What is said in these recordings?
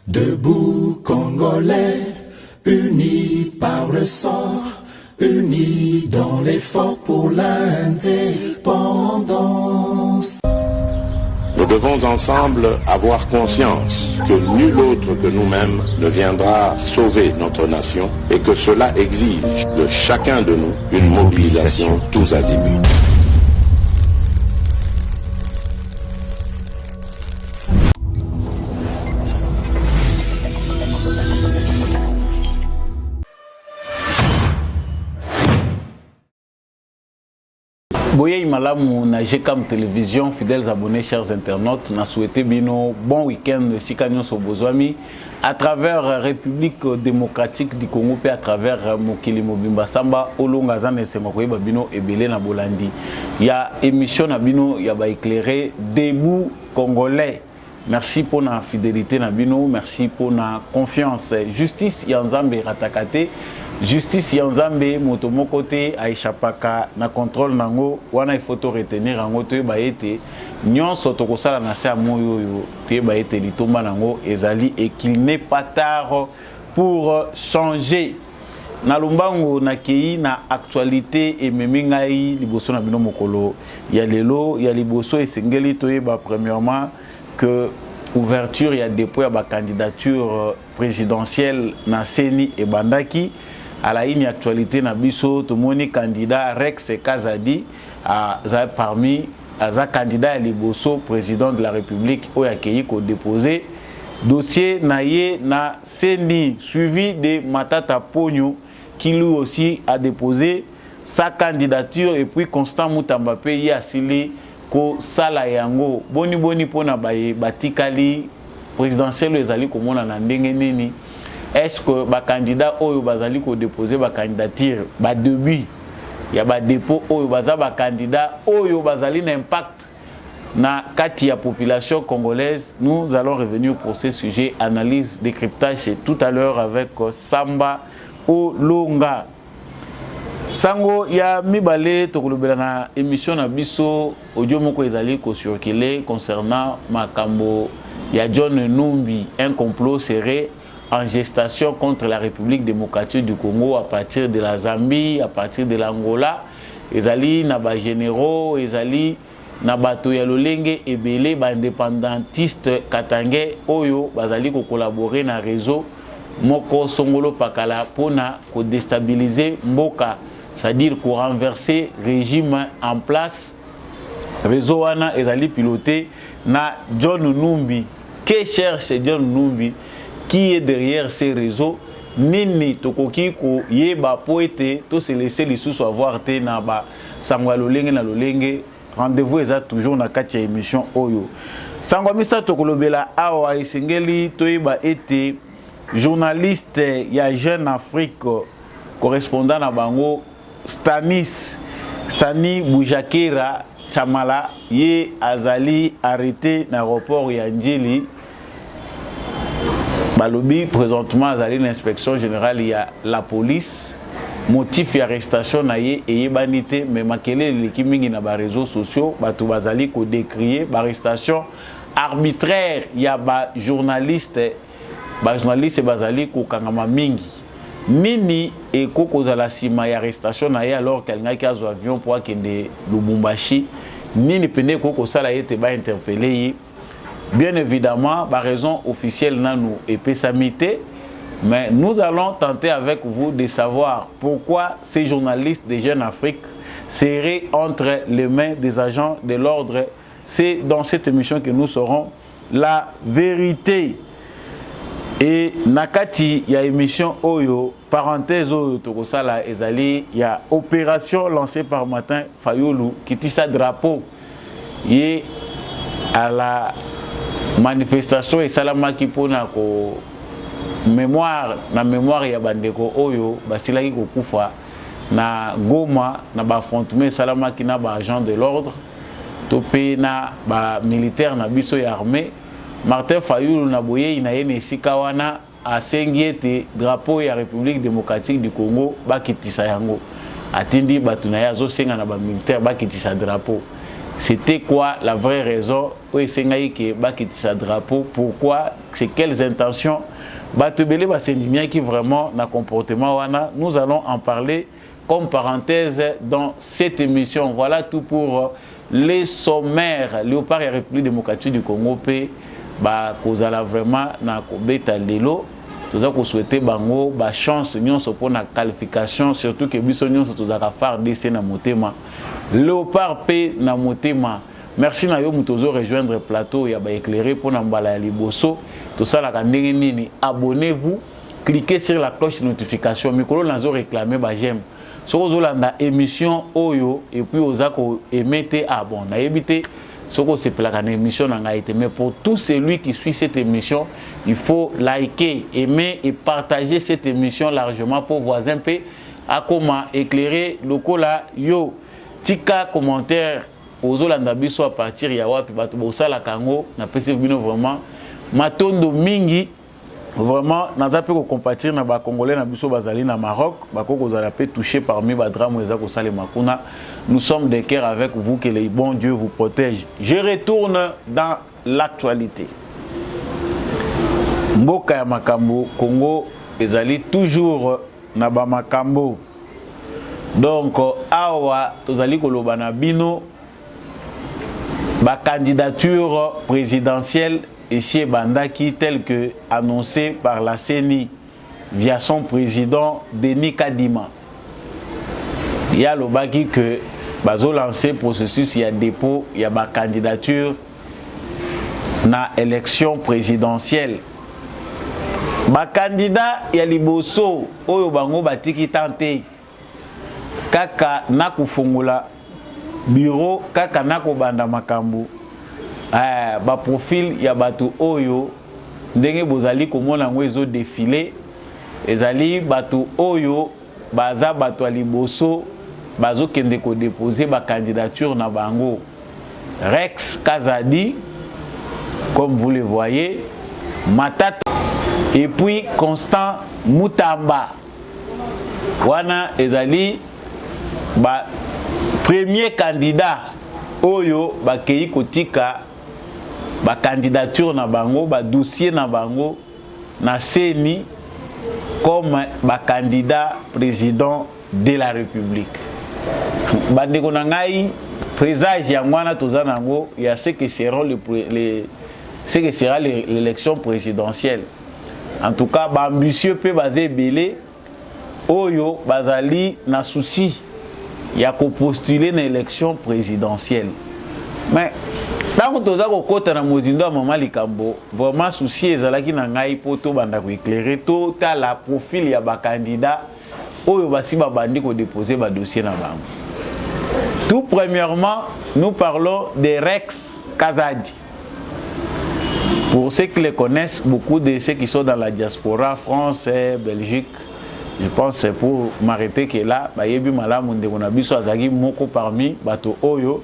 Debout Congolais, unis par le sort, unis dans l'effort pour l'indépendance. Nous devons ensemble avoir conscience que nul autre que nous-mêmes ne viendra sauver notre nation et que cela exige de chacun de nous une mobilisation tous azimuts. Boye Malamu na GCAM Télévision, fidèles abonnés, chers internautes, na souhaité bino bon week-end Sikanyo Sobozwami à travers République démocratique du Congo et à travers Mokili Mobimba Samba Olonga Zane Semokoye Babino et Belé na Bolandi. Il y a émission na bino, il y a ba éclairé debout congolais. Merci pour la fidélité na bino, merci pour la confiance. Justice Yanzambe ratakate. Justice Yanzambe motomo côté aishapaka na contrôle nango wana ifoto retenir nango to ba été nyonso to kosala na sa moyo yo te ba été litomba nango ezali et qu'il n'est pas tard pour changer. Na lumbango na kei na actualité et memingai liboso na bino mokolo ya lelo ya liboso esengeli to ba premièrement que ouverture ya dépôt ya ba candidature présidentielle na Seni et Bandaki. À la ligne actualité na biso tout moni candidat Rex Kazadi parmi les candidats liboso président de la République au accueilli ko déposé dossier naie na Seni suivi de Matata Pogno qui lui aussi a déposé sa candidature et puis Constant Mutamba Pe asili ko sala yango boni pona batikali présidentiel ezali komona na ndenge nini. Est-ce que les candidats ont déposé la candidature ba début il y a ba dépôt ou ba candidat ou un impact na kati ya population congolaise. Nous allons revenir pour ce sujet, analyse, décryptage et tout à l'heure avec Samba Olonga. Sango ya mibale tokolobela na émission na biso audio moko ezali ko circuler concernant makambo ya John Numbi, un complot serré en gestation contre la République démocratique du Congo à partir de la Zambie, à partir de l'Angola. Ezali na ba généraux, ezali na bato ya lolenge ebele ba indépendantiste katangé oyo bazali ko collaborer na réseau moko songolo pakala pona ko déstabiliser mboka, c'est-à-dire ko renverser régime en place. Réseau wana ezali piloté na John Numbi. Que cherche John Numbi? Qui est derrière ces réseaux? Nini tokoki ko yeba poete to se laisser les sous avoir te na ba sangwa lolenge na lolenge. Rendez-vous est toujours na kati ya émission oyo. Sangwa misa tokolobela awa esengeli to yeba été journaliste ya Jeune Afrique correspondant na bango Stani Boujakera Chamala ye azali arrêté na aéroport ya Njili. Balobi présentement azali l'inspection générale il y a la police motif d'arrestation naie et banité mais makele l'équipe mingi na ba réseaux sociaux batu bazali ko décrier ba arrestation arbitraire il y a ba journaliste bazali ko kangama mingi nini et koko zala sima ya arrestation naie alors qu'elle n'a qu'à avion pour akende Lubumbashi nini pene koko sala yete ba interpellé. Bien évidemment, la raison officielle n'a nous et pessamité, mais nous allons tenter avec vous de savoir pourquoi ces journalistes de Jeune Afrique seraient entre les mains des agents de l'ordre. C'est dans cette émission que nous saurons la vérité. Et nakati, il y a émission Oyo, parenthèse Oyo, Tokosala Ezali, il y a opération lancée par Martin Fayulu qui tisse sa drapeau. Et à la manifestation et salamaki pona ko mémoire na mémoire ya bandeko oyo basilaki ko kufa na Goma na ba affrontement salamaki na ba agent de l'ordre topé na ba militaire na biso ya armée. Martin Fayulu na boye ina yene sika wana asengi ete drapeau ya République démocratique du Congo bakitisa yango atindi batu na ya zo senga na ba militaire bakitisa drapeau. c'était quoi la vraie raison où Sengaï qui quitte sa drapeau, pourquoi, c'est quelles intentions. Batubele Basenimia qui vraiment n'a comportement wana. Nous allons en parler comme parenthèse dans cette émission. Voilà tout pour les sommaires. Léopard et République démocratique du Congo P ba kozala vraiment na kobeta lelo. Toza ko souhaiter bango ba chance nyonso pour na qualification, surtout que biso nyonso toza ka faire DC na motema. Léopard P na motema. Merci na yo mutozo rejoindre plateau ya ba éclairé pour na mbala ya liboso. Tout ça la ndenge nini. Abonnez-vous, cliquez sur la cloche de notification. Mikolo nazo réclamer ba j'aime. Soko zolanda émission oyo et puis ozako émettre abon. Na yebité soko c'est plaka na émission na été, mais pour tout celui qui suit cette émission, il faut liker, aimer et partager cette émission largement pour voisins p à comment éclairer lokola yo tika commentaire ozolanda biso à partir ya wapi bato bosala kango na pese bino vraiment matondo mingi vraiment naza pe ko compatir na ba congolais na biso bazali na Maroc bako kozala pe touché parmi ba drame eza ko sale makuna. Nous sommes de cœur avec vous, que le bon Dieu vous protège. Je retourne dans l'actualité. Mboka ya makambo Congo ezali toujours na ba makambo. Donc awa tozali koloba na bino ba candidature présidentielle ici bandaki tel que annoncé par la CENI via son président Denis Kadima. Il y a le baki que bazo lancé processus, il y a dépôt, il y a ma candidature na élection présidentielle. Ba candidat il y a liboso oyo bango batiki tante kaka na kufungula bureau kaka na ko banda makambu. Ba profil ya batu oyo ndenge bozali komona ngwezo défilé ezali batu oyo baza batu aliboso bazo kende ko déposer ba candidature na bango. Rex Kazadi comme vous le voyez, Matata et puis Constant Mutamba wana ezali ba premier candidat oyo bakei kotika ba candidature na bango, ba dossier na bango na CENI comme ba candidat président de la République. Bandeko na ngai présage ya ngwana tozanango ya ce que sera l'élection présidentielle. En tout cas, ba ambitieux pe basé belé oyo bazali na souci ya ko postuler na élection présidentielle. Mais tant que toza ko kota na mozindo mama likambo vraiment souci ezalaki na ngai poto banda ko éclairer to ta la profil ya ba candidat oyo basi ba bandi ko déposer ba dossier na bango. Tout premièrement, nous parlons de Rex Kazadi. Pour ceux qui le connaissent, beaucoup de ceux qui sont dans la diaspora, France et Belgique, je pense c'est pour m'arrêter que là, ba yebi malamu ndeko na biso azaki moko parmi bato oyo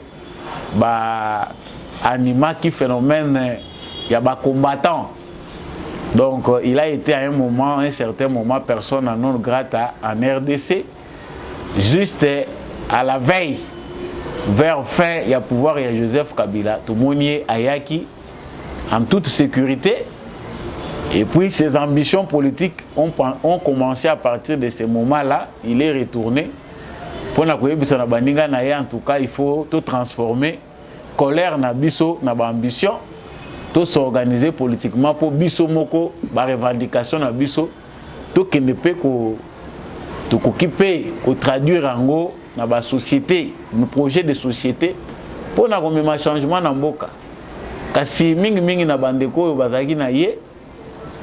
ba anima qui phénomène il y a ba combattant. Donc il a été à un certain moment personne non grata en RDC. Juste à la veille vers fin il y a pouvoir il y a Joseph Kabila tout monier ayaki en toute sécurité. Et puis ses ambitions politiques ont commencé à partir de ce moment-là. Il est retourné. Pour na koyebisa na bandinga na ye en tout cas il faut tout transformer colère na biso na ba ambition tout s'organiser politiquement pour biso moko ba revendication na biso tout kende pe ko to kokipe ko traduire ango na ba société nos projets de société pour na komema changement na mboka kasi mingi na bandeko oyo bazaki na ye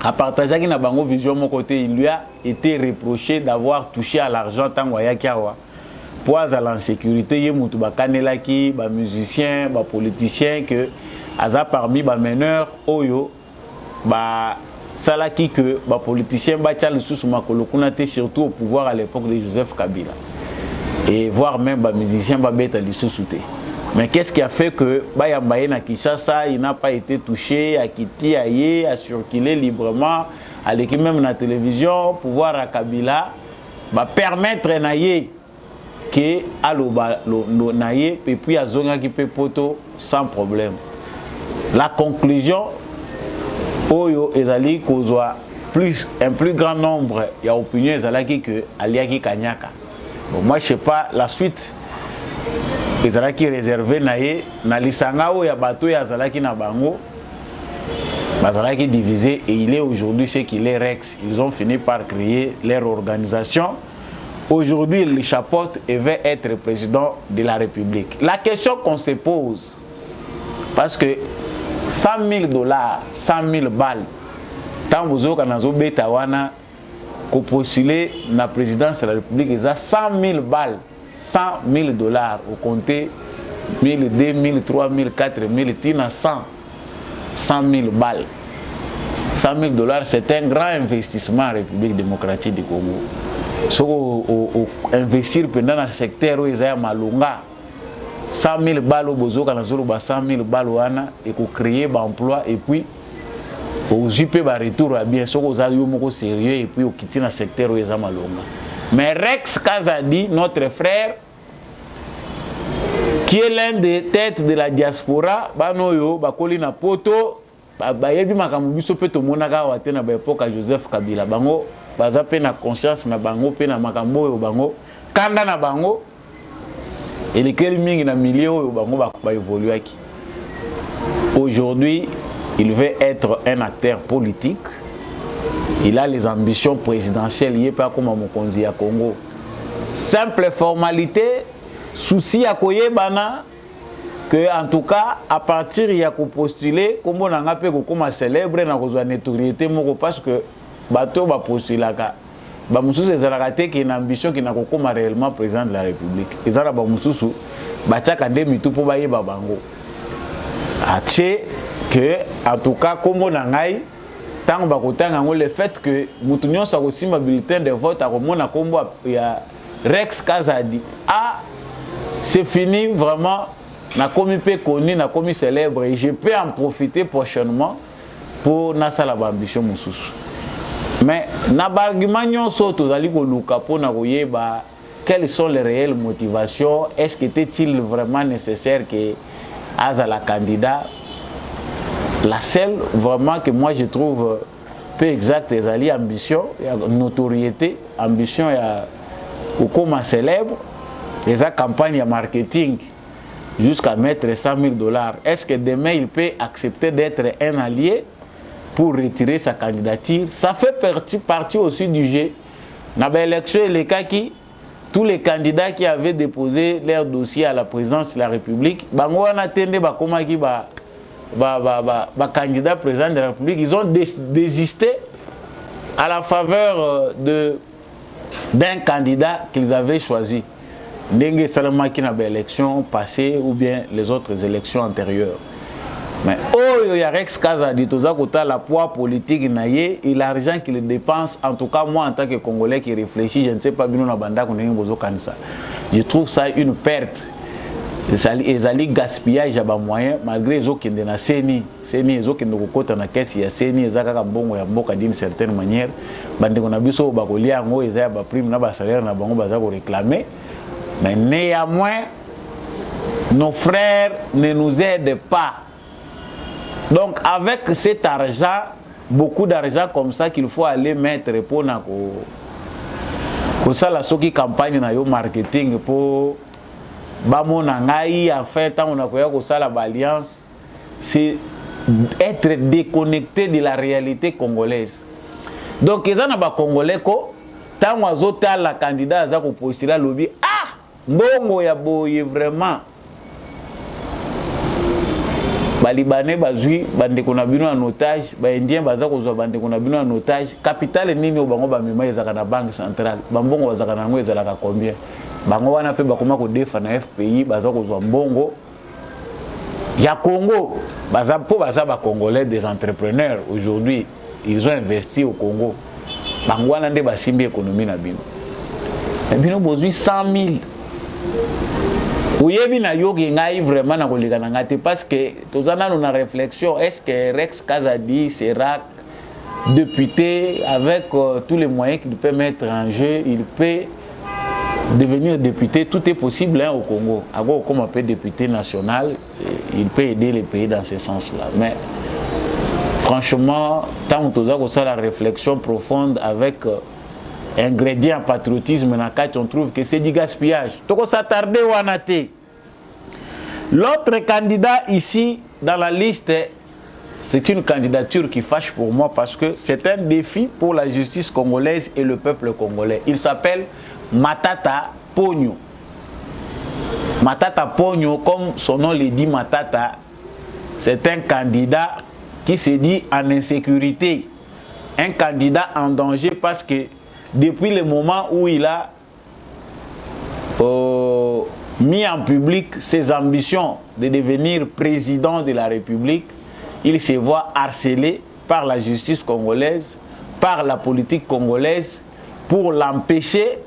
a partagé na bango vision mon côté il lui a été reproché d'avoir touché à l'argent tango ayaki awa pour à l'insécurité yé mutu ba kanelaki ba musicien ba politicien que aza parmi ba meneurs oyo ba salaki que ba politicien ba tchal sous makolo kuna té surtout au pouvoir à l'époque de Joseph Kabila et voire même ba musicien ba beta lisusuté. Mais qu'est-ce qui a fait que Bayambaye na Kinshasa il n'a pas été touché, a quitté aillé, a circulé librement, aller même na télévision, pouvoir à Kabila, va permettre naïe que aloba naye et puis azonga qui peut poto sans problème. La conclusion oyo ezali kozwa un plus grand nombre ya opinion ezalaki que aliaki kanyaka. Bon, moi je sais pas la suite ezalaki réservé naye na lisanga oyo ya bato ya zalaki na bango bazalaki divisé et il est aujourd'hui ce qu'il est Rex. Ils ont fini par créer leur organisation. Aujourd'hui, il chapeaute et veut être président de la République. La question qu'on se pose, parce que 100 000 dollars, 100 000 balles, tant vous avez postulé la présidence de la République, ils ont 100 000 balles, 100 000 dollars, au compter 1000, 2000, 3000, 4000, 100 000 balles. 100 000 dollars, c'est un grand investissement en République démocratique du Congo. Si on investir pendant le secteur où il y a malunga 100 000 balles au bozo, 100 000 balles et qu'on crée un emploi et puis on jupe un retour à bien sûr aux alliés sérieux et puis on quitte le secteur où il y a malunga. Mais Rex Kazadi, notre frère, qui est l'un des têtes de la diaspora, banoyo bakoli na poto bayebi makambo biso pe to monaka wa tena ba époque Joseph Kabila bango baza pe na conscience na bango pe na makambo oyo bango kanda na bango elekeli mingi na milieu oyo bango ba évoluaki. Aujourd'hui, il veut être un acteur politique. Il a les ambitions présidentielles liées pas comme mokonzi ya Congo. Simple formalité, souci à koyebana que en tout cas à partir il y a qu'on postuler comme on a peu comme célèbre na kozwa notoriété moko parce que bato ba postulaka ba mususu ezalaka qui une ambition qui na kokoma réellement président de la République ezala ba mususu ba tchaka ndemi tout pour bayeba bango ache que en tout cas comme on a ngai tant ba kotanga ngo le fait que mutu nyonso akosimba bulletin de vote akomona kombo ya Rex Kazadi c'est fini vraiment. Na komi pe connu, na komi célèbre et je peux en profiter prochainement pour nasa la ambition mususu. Mais na bargument nyonso tozali ko luka po na koyeba quelles sont les réelles motivations, est-ce que était-il vraiment nécessaire que azala candidat? La seule vraiment que moi je trouve peu exacte ezali ambition, notoriété, ambition ya okoma célèbre, eza campagne ya marketing jusqu'à mettre 100 000 dollars. Est-ce que demain il peut accepter d'être un allié pour retirer sa candidature? Ça fait partie aussi du jeu. Dans l'élection, tous les candidats qui avaient déposé leur dossier à la présidence de la République, candidat président de la République, ils ont désisté à la faveur d'un candidat qu'ils avaient choisi. Dengue Salama qui n'a pas élection passée ou bien les autres élections antérieures. Mais il y a Rex Kazadi, la poids politique et l'argent qu'il dépense, en tout cas moi en tant que Congolais qui réfléchit, je ne sais pas bien je trouve ça une perte. Ils allaient gaspillage à moyen malgré les autres qui sont CENI, les autres qui sont dans la caisse, il y a CENI, ils ont d'une certaine manière. Ils ont prime, salaire, réclamer. Mais néanmoins, nos frères ne nous aident pas. Donc avec cet argent, beaucoup d'argent comme ça qu'il faut aller mettre pour ça la soki campagne na yo marketing pour bamona ngai afin tant on a koya ça la alliance, c'est être déconnecté de la réalité congolaise. Donc ils ont ba congolais ko tant azota la candidat za ko postuler lobby bongo ya boye vraiment Balibanais bazui bandeko na bino en otage, ba indien baza kozwa bandeko na bino en otage. Capitale nini o bango ba mema ezaka na banque centrale. Bambongo bazaka na ngo ezalaka combien? Bango wana pe bakoma ko defa na FPI baza kozwa mbongo ya Congo. Baza ba congolais des entrepreneurs aujourd'hui, ils ont investi au Congo. Bango wana nde basimbi économie na bino. Et bino bozui 100 000. Oui, vraiment parce que nous avons une réflexion. Est-ce que Rex Kazadi sera député avec tous les moyens qu'il peut mettre en jeu? Il peut devenir député, tout est possible hein, au Congo. Alors, comme on peut député national, il peut aider les pays dans ce sens-là. Mais franchement, tant que nous avons la réflexion profonde avec ingrédient patriotisme, on trouve que c'est du gaspillage. Donc on s'attarde au Anaté. L'autre candidat ici dans la liste, c'est une candidature qui fâche pour moi parce que c'est un défi pour la justice congolaise et le peuple congolais. Il s'appelle Matata Ponyo. Matata Ponyo, comme son nom le dit Matata, c'est un candidat qui se dit en insécurité. Un candidat en danger parce que depuis le moment où il a mis en public ses ambitions de devenir président de la République, il se voit harcelé par la justice congolaise, par la politique congolaise, pour l'empêcher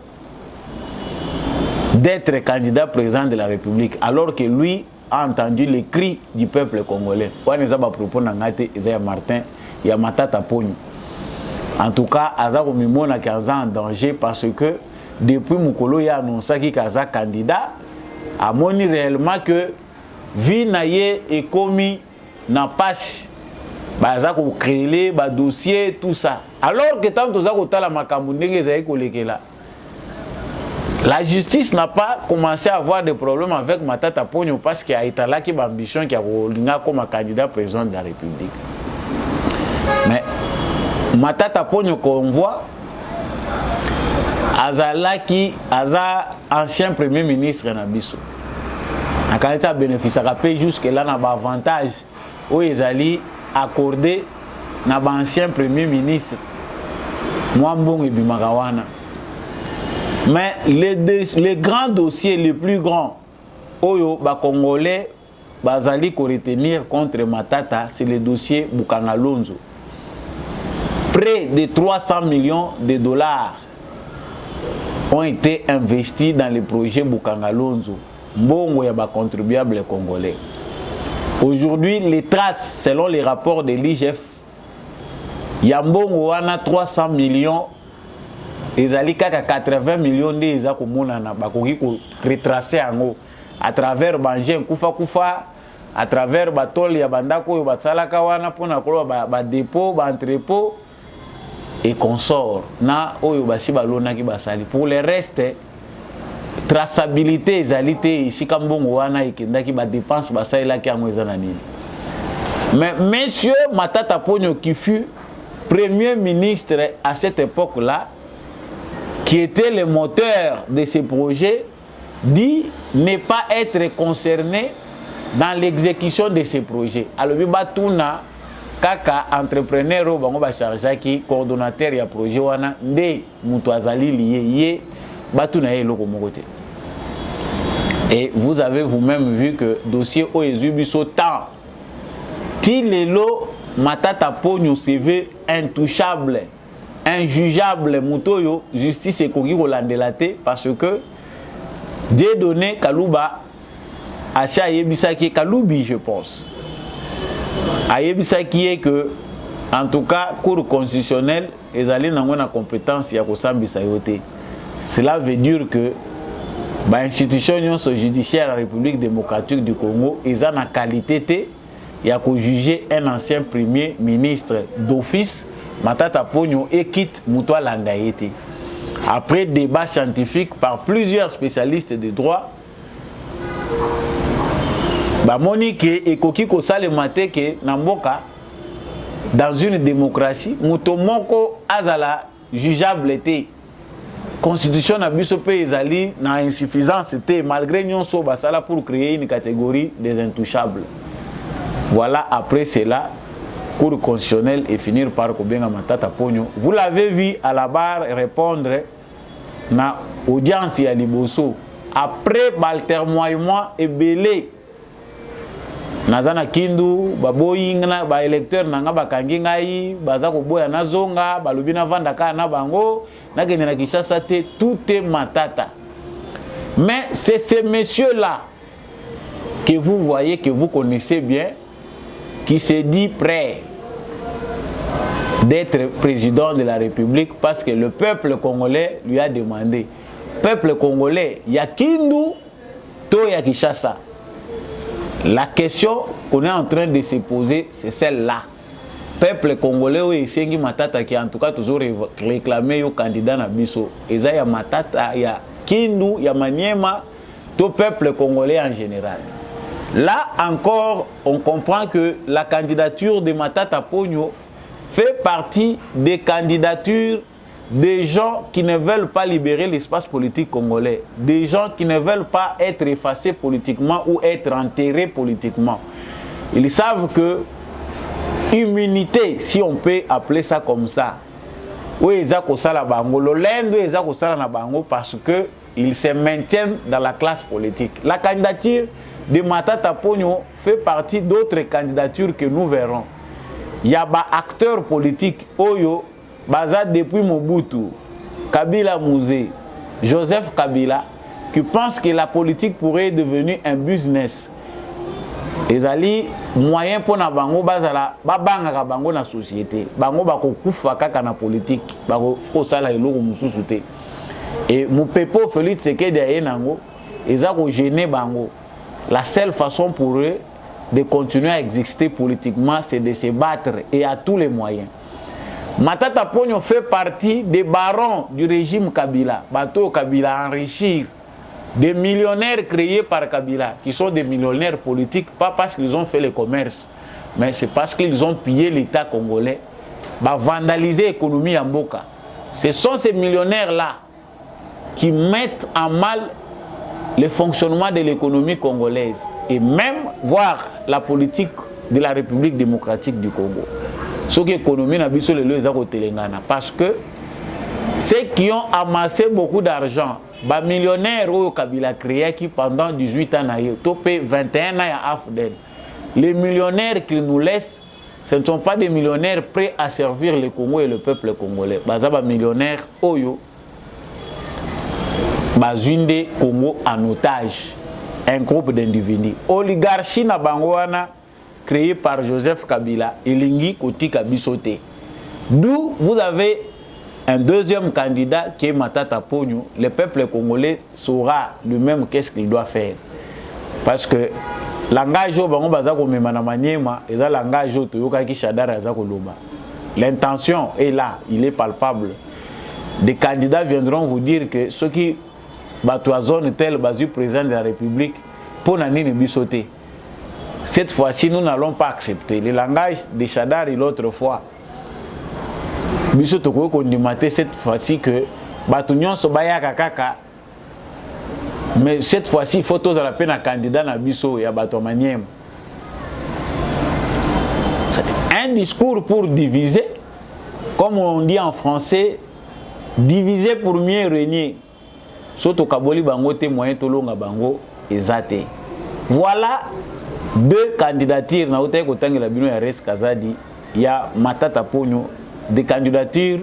d'être candidat président de la République, alors que lui a entendu les cris du peuple congolais. On a propos Martin, il y a Matata Ponyo. En tout cas, Azako Mimona est en danger parce que depuis Mukolo a annoncé qu'il est candidat, a montré réellement que vie naye et commis n'a pas Azako créé ba dossier tout ça. Alors que tant que Azako tala makamundenge zaye kolekela. La justice n'a pas commencé à avoir des problèmes avec Matata Ponyo parce qu'il y a Itala qui a ambition qui a comme candidat président de la République. Mais Matata Ponyo qu'on voit, Azalaki, ancien premier ministre Nabiso. En qualité de bénéfice, ça rappelle jusque là n'a pas avantage où ils allaient accorder n'a pas ancien premier ministre Mwambong et Bimagawana. Mais les grands dossiers les plus grands, Oyo, Congolais, Bazali qu'on retenir contre Matata, c'est le dossier Bukangalonzo. Près de 300 millions de dollars ont été investis dans le projet Bukangalonzo. Mbongo ya contribuables congolais. Aujourd'hui, les traces, selon les rapports de l'IGF, Yambongo a 300 millions. Les alikaka 80 millions de gens qui ont retracé à travers Banjen Koufa, à travers Batol Yabandako, Batsalaka wana pour na dépôt, entrepôt et consort. Na oyo basi balona ki basali. Pour le reste, traçabilité ezalité ici kambongo wana ikenda ki ba dépense basala ki amwezana nini. Mais monsieur Matata Ponyo qui fut premier ministre à cette époque-là, qui était le moteur de ce projet, dit ne pas être concerné dans l'exécution de ce projet. Alors, Batuna, Kaka, entrepreneur, Bango Bacharjaki, coordonnateur du projet, Wana, Nde, Moutouazali, lié, Batuna est locomoté. Et vous avez vous-même vu que le dossier Oezubiso tant, Tilelo, Matata Ponyo, CV intouchable, injugeable, Mutoyo, justice et Kogi Rolandelate, parce que Dieu donné Kalouba, Acha Yebisaki, Kaloubi, je pense. Ayebisaki est que, en tout cas, Cour constitutionnelle, ils allaient dans la compétence, il y a Sayote. Cela veut dire que l'institution judiciaire de la République démocratique du Congo, ils ont la qualité, il y a juger un ancien premier ministre d'office, Matata Ponyo, et quitte Moutoua Langaïté. Après débat scientifique par plusieurs spécialistes de droit, Monique et Koki Kosale Mateke Namboka, dans une démocratie, Moutomoko Azala jugeable était. Constitution n'a biso pe ezali na insuffisance était malgré nyonso basala pour créer une catégorie des intouchables. Voilà, après cela, Cour constitutionnelle et finir par Kobenga Matata Ponyo. Vous l'avez vu à la barre répondre na audience ya liboso après baltermoiement et belé. Nazana kindu baboyinga ba électeur nanga bakangi ngai baza ko boya nazonga balobina vanda ka na bango na kende na Kinshasa te, tout est Matata. Mais c'est ces messieurs là que vous voyez, que vous connaissez bien, qui se dit prêt d'être président de la République parce que le peuple congolais lui a demandé. peuple congolais, il y a Kindu, to ya Kinshasa. La question qu'on est en train de se poser, c'est celle-là. Peuple congolais, oui, c'est Matata qui en tout cas toujours réclamé au candidat Nabiso. Et ça, il y a Matata, il y a Kindu, il y a Maniema, tout peuple congolais en général. Là encore, on comprend que la candidature de Matata Ponyo fait partie des candidatures des gens qui ne veulent pas libérer l'espace politique congolais, des gens qui ne veulent pas être effacés politiquement ou être enterrés politiquement. Ils savent que immunité, si on peut appeler ça comme ça, oui, parce que ils se maintiennent dans la classe politique. La candidature de Matata Ponyo fait partie d'autres candidatures que nous verrons. Il y a des acteurs politiques, Oyo, Baza depuis Mobutu, Kabila Mouzé, Joseph Kabila, qui pensent que la politique pourrait devenir un business. Et ali moyen pour na bango bazala babanga bango na société bango bako kufa kaka na politique bako osala eloko mususu te et mon pepo Félix Tshisekedi ayenango ezako gêner bango. La seule façon pour eux de continuer à exister politiquement, c'est de se battre et à tous les moyens. Matata Ponyo fait partie des barons du régime Kabila. Bateau Kabila enrichir des millionnaires créés par Kabila, qui sont des millionnaires politiques, pas parce qu'ils ont fait le commerce, mais c'est parce qu'ils ont pillé l'État congolais, vandalisé l'économie en Mboka. Ce sont ces millionnaires-là qui mettent en mal le fonctionnement de l'économie congolaise et même voir la politique de la République démocratique du Congo. Ce qui est l'économie n'a pas le parce que ceux qui ont amassé beaucoup d'argent, les millionnaires au Kabila créé qui pendant 18 ans, topé 21 ans à Afdel. Les millionnaires qu'ils nous laissent, ce ne sont pas des millionnaires prêts à servir le Congo et le peuple congolais. Les millionnaires Oyo, Bazunde Congo en otage, un groupe d'individus. Oligarchie na Bangwana, créée par Joseph Kabila, et Lingi Kotika Bisote. D'où vous avez un deuxième candidat qui est Matata Ponyo. Le peuple congolais saura lui-même qu'est-ce qu'il doit faire. Parce que langage au Bango Bazako Memana Maniema, et ça langage au Toyoka Kishadara Azako Loba. L'intention est là, il est palpable. Des candidats viendront vous dire que ceux qui zone tel basu président de la République pour n'ani bisoter. Cette fois-ci, nous n'allons pas accepter le langage de Chadar et l'autre fois. Bisoto ko kondimate cette fois-ci que Batunion Sobaya Kakaka. Mais cette fois-ci, il faut tous à la peine un candidat na biso et à Batomaniem. Un discours pour diviser, comme on dit en français, diviser pour mieux régner. Soto Kaboli Bango témoin Tolonga Bango et Zate. Voilà deux candidatures. Na Ote Kotangi la Bino Yares Kazadi. Il y a Matata Ponyo. Des candidatures,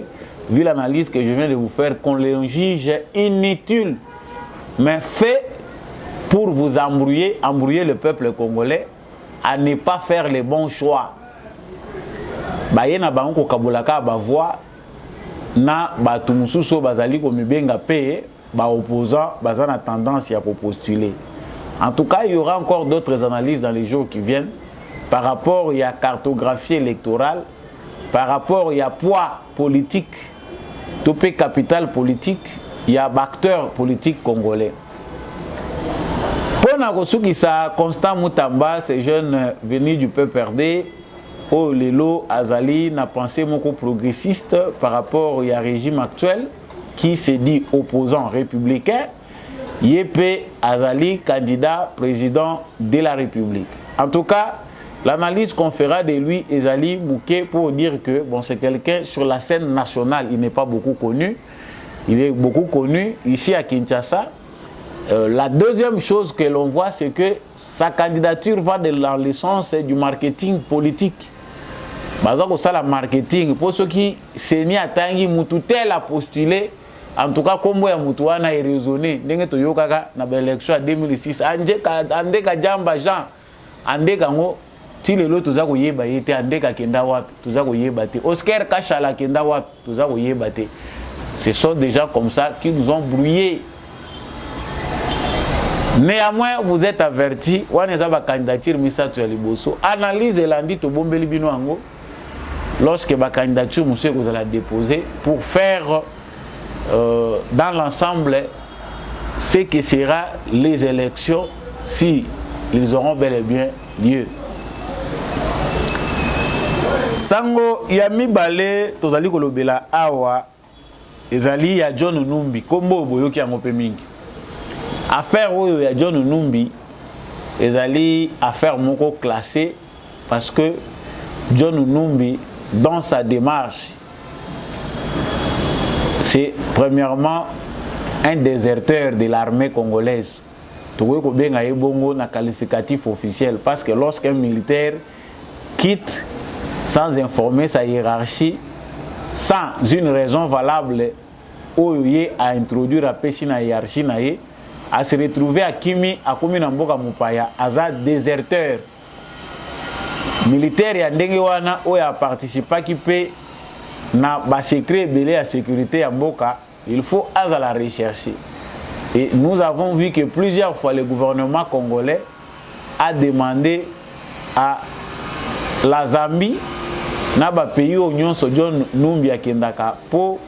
vu l'analyse que je viens de vous faire, qu'on les juge inutiles, mais fait pour vous embrouiller le peuple congolais à ne pas faire les bons choix. Bayena Bango Kabolaka Bavoa na Batumususo Bazali Komibenga paye. Opposants, bazana tendance à postuler. En tout cas, il y aura encore d'autres analyses dans les jours qui viennent par rapport à la cartographie électorale, par rapport à poids politique, topé capital politique, il y a acteurs politiques congolais. Pour Nagosuki, ça Constant Moutamba, ces jeunes venus du PPRD, au Lelo Azali n'a pensé beaucoup progressiste par rapport au régime actuel, qui se dit opposant républicain, Yepé Azali, candidat président de la République. En tout cas, l'analyse qu'on fera de lui, Azali Mouké, pour dire que bon, c'est quelqu'un sur la scène nationale, il n'est pas beaucoup connu. Il est beaucoup connu ici à Kinshasa. La deuxième chose que l'on voit, c'est que sa candidature va dans le sens du marketing politique. Bazako ça la marketing pour ceux qui s'enient à Tangi Moutoutel a postulé. En tout cas, comme ya Moutouana est raisonné, ndenge to yokaka na l'élection en 2006, andeka jamba Jean, andeka ngo ti lelo toza ko yeba yete andeka kenda wapi, toza ko yeba te. Oscar Kachala kenda wapi, toza ko yeba te. Ce sont des gens comme ça qui nous ont brouillé Néanmoins, vous êtes avertis, on a une candidature Misato ya liboso. Analyse l'andi to bombeli bino ango. Lorsque la candidature monsieur vous allez déposer pour faire dans l'ensemble ce que sera les élections si ils auront bel et bien lieu. Sango yami balé tozali kolobela awa ezali ya John Numbi kombo boyoki yango pe mingi. Affaire oyo ya John Numbi ezali affaire moko classée parce que John Numbi dans sa démarche c'est premièrement un déserteur de l'armée congolaise. Tokoki kobenga ye bongo na qualificatif officiel parce que lorsqu'un militaire quitte sans informer sa hiérarchie, sans une raison valable, oyo a introduire à pesi na hiérarchie na ye, à se retrouver à Kimi, à Komi na mboka mupaya, aza déserteur. Militaire ya ndenge wana oyo a participé qui peut na ba secret belé à sécurité ya mboka, il faut la rechercher. Et nous avons vu que plusieurs fois le gouvernement congolais a demandé à la Zambie na ba pays au nyonso John Numbi akendaka pour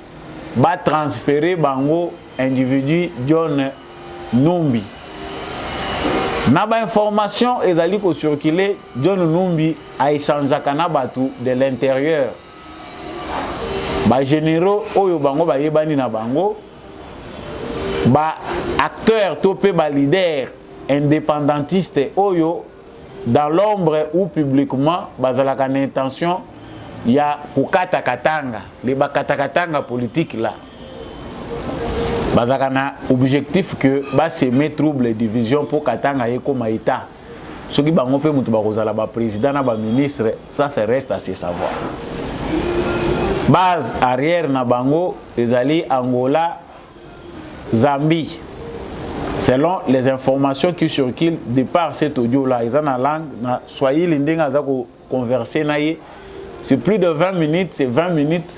ba transférer bango individu John Numbi. Na ba information ezali ko circuler John Numbi a échangé na batu de l'intérieur. Ba généraux oyo bango ba yebani na bango ba acteurs topé ba leader indépendantiste oyo dans l'ombre ou publiquement bazalaka na intention ya kukata katanga les bakatakatanga politique là bazalaka na objectif que ba semer trouble et division pour katanga yeko maïta soki bango pe mutu bakozala ba président na ba ministre ça reste à se savoir. Base arrière na bango ezali Angola, Zambie. Selon les informations qui circulent de par cet audio là, ils ont la langue na Swahili ndenga za ko converser na ye. C'est plus de 20 minutes, c'est 20 minutes.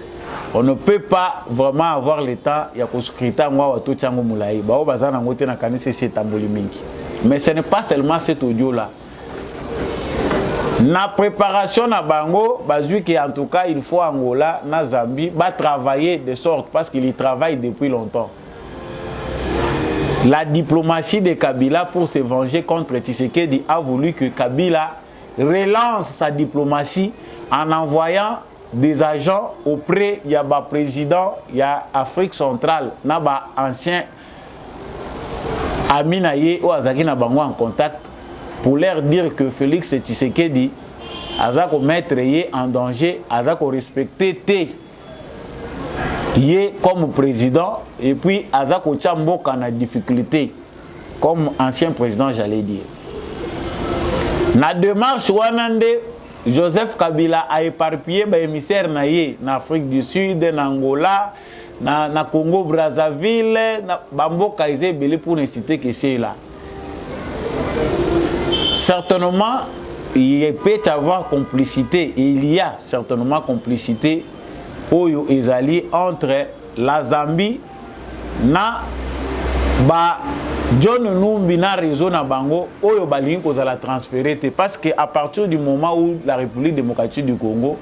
On ne peut pas vraiment avoir le temps ya ko skrita ngwa watu chango mulai. Bao bazana ngote na kanisi c'est tamboli mingi. Mais ce n'est pas seulement cet audio là. Na préparation na bango, bazui que en tout cas il faut Angola, na Zambie, ba travailler de sorte parce qu'il y travaille depuis longtemps. La diplomatie de Kabila pour se venger contre Tshisekedi a voulu que Kabila relance sa diplomatie en envoyant des agents auprès du président de Afrique centrale, naba ancien ami naye ou azaki na bango en contact pour leur dire que Félix Tshisekedi azako mettre yé en danger, azako respecter té yé comme président et puis azako tchamboka na difficulté comme ancien président j'allais dire. Na démarche wanande Joseph Kabila a éparpillé ba émissaire na yé na Afrique du Sud, na Angola, na Congo Brazzaville, na bamboka izé belé pour ne citer que c'est là. Certainement, il peut y avoir complicité, et il y a certainement complicité Oyo Ezali entre la Zambie na ba John Numbi na réseau na bango Oyo balingi kozala transféré parce que à partir du moment où la République démocratique du Congo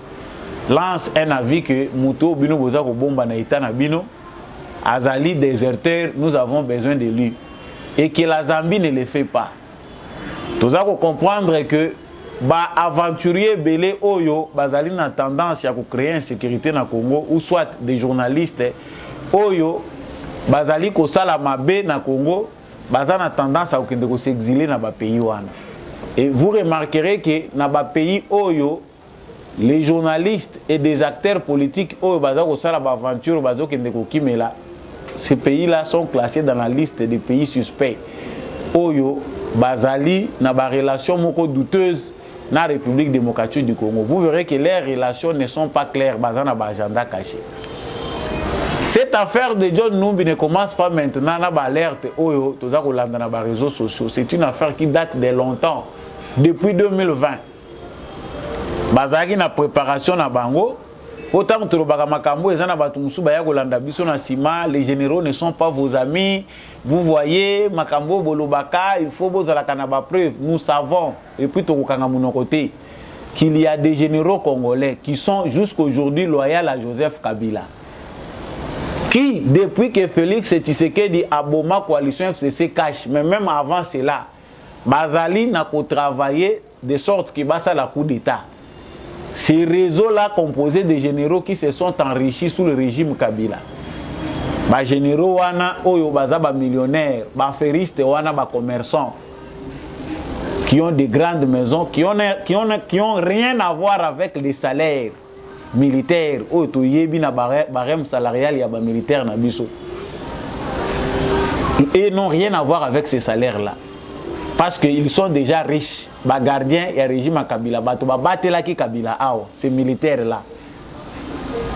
lance un avis que Muto bino boza ko bomba na ita na bino azali déserteur, nous avons besoin de lui et que la Zambie ne le fait pas. Nous avons comprendre que ba aventurier belé oyo bazali na tendance à créer insécurité na Congo ou soit des journalistes oyo bazali ko sala mabe na Congo bazana na tendance à s'exiler na ba pays wana. Et vous remarquerez que na ba pays oyo les journalistes et des acteurs politiques oyo bazali ko sala ba aventure bazo kende ko kimela, ces pays là sont classés dans la liste des pays suspects. Oyo bazali na ba relation moko douteuse na République démocratique du Congo. Vous verrez que les relations ne sont pas claires, bazana ba agenda caché. Cette affaire de John Numbi ne commence pas maintenant na ba alerte oyo toza ko landa na ba réseaux sociaux. C'est une affaire qui date de longtemps, depuis 2020. Bazaki na préparation na bango Autant que makambo ezana batu musuba ya kolanda biso na sima, les généraux ne sont pas vos amis. Vous voyez makambo bolobaka, il faut bozala kana ba preuve. Nous savons et puis tokanga mon côté qu'il y a des généraux congolais qui sont jusqu'aujourd'hui loyaux à Joseph Kabila. Qui depuis que Félix Tshisekedi a boma coalition FCC cache, mais même avant cela, Bazali n'a qu'à travailler de sorte qu'il basa la coup d'état. Ces réseaux-là composés de généraux qui se sont enrichis sous le régime Kabila. Ba généraux wana oyo baza ba millionnaires, ba ferristes wana ba commerçants qui ont des grandes maisons, qui ont rien à voir avec les salaires militaires. Oyo to yebi na barème salarial ya ba militaire na biso. Et n'ont rien à voir avec ces salaires-là. Parce qu'ils sont déjà riches. Ba gardien et régime Kabila. Bato ba batela ki Kabila awa. Ces militaires-là.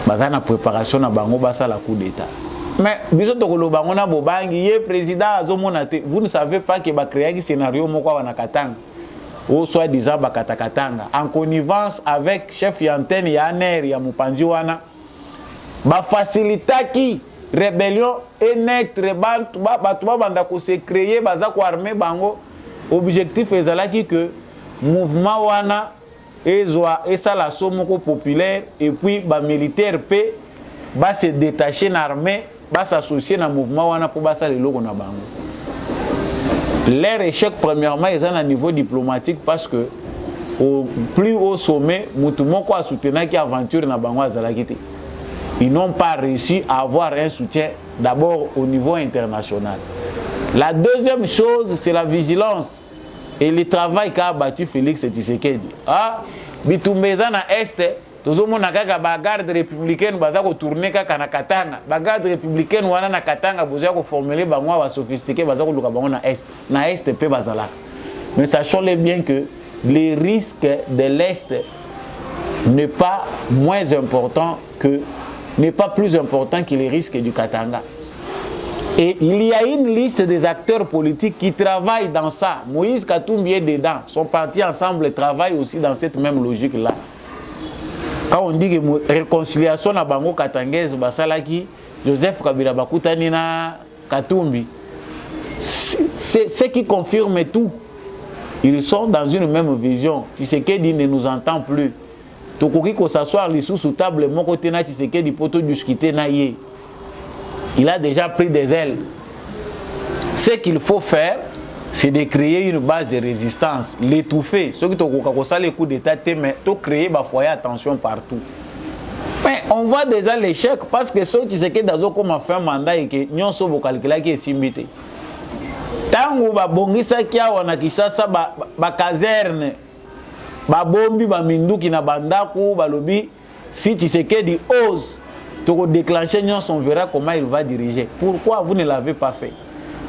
Baza na préparation na bango basa la coup d'état. Mais biso tokolo bango na bobangi ye président azomona te. Vous ne savez pas que ba créer un scénario moko wana katanga. Ou soit disant ba katakatanga en connivence avec chef yantene ya NER ya Mupanzi wana. Ba facilita ki rébellion et naître bato ba banda ko se créer baza ko armer bango. Objectif est que mouvement wana et la somme populaire et puis ba militaire paix va se détacher dans l'armée, va s'associer dans le mouvement wana pour basa le logo na bango. Leur échec premièrement est à un niveau diplomatique parce que au plus haut sommet mutumo ko soutenir qui aventure na bango azalakité. Ils n'ont pas réussi à avoir un soutien d'abord au niveau international. La deuxième chose, c'est la vigilance et le travail qu'a battu Félix Tshisekedi. Ah, bitumbeza na este, tozomona kaka ba garde républicaine baza ko tourner kaka na Katanga. Ba garde républicaine wana na Katanga boza ko formuler bango ba sophistiqué baza ko luka bango na est. Na est pe bazala. Mais sachons-le bien que les risques de l'est n'est pas moins important que n'est pas plus important que les risques du Katanga. Et il y a une liste des acteurs politiques qui travaillent dans ça. Moïse Katumbi est dedans. Son parti ensemble travaille aussi dans cette même logique-là. Quand on dit que réconciliation na bango katangaise basalaki, Joseph Kabila bakutani na Katumbi, c'est ce qui confirme tout. Ils sont dans une même vision. Tshisekedi ne nous entend plus. Tokoki ko s'asseoir sous sous table mon côté na Tshisekedi poto discuter na ye. Il a déjà pris des ailes. Ce qu'il faut faire, c'est de créer une base de résistance, l'étouffer. Ceux qui ont les coups d'État, mais créer un foyer attention partout. Mais on voit déjà l'échec parce que ceux qui savent que dans fait un mandat et que nous sommes calculés qui est simbité. Tango ba bongisa kia wana Kinshasa ba caserne ba bombi ba minduki na bandaku ba lobi si Tshisekedi ose to déclencher on verra comment il va diriger. Pourquoi vous ne l'avez pas fait?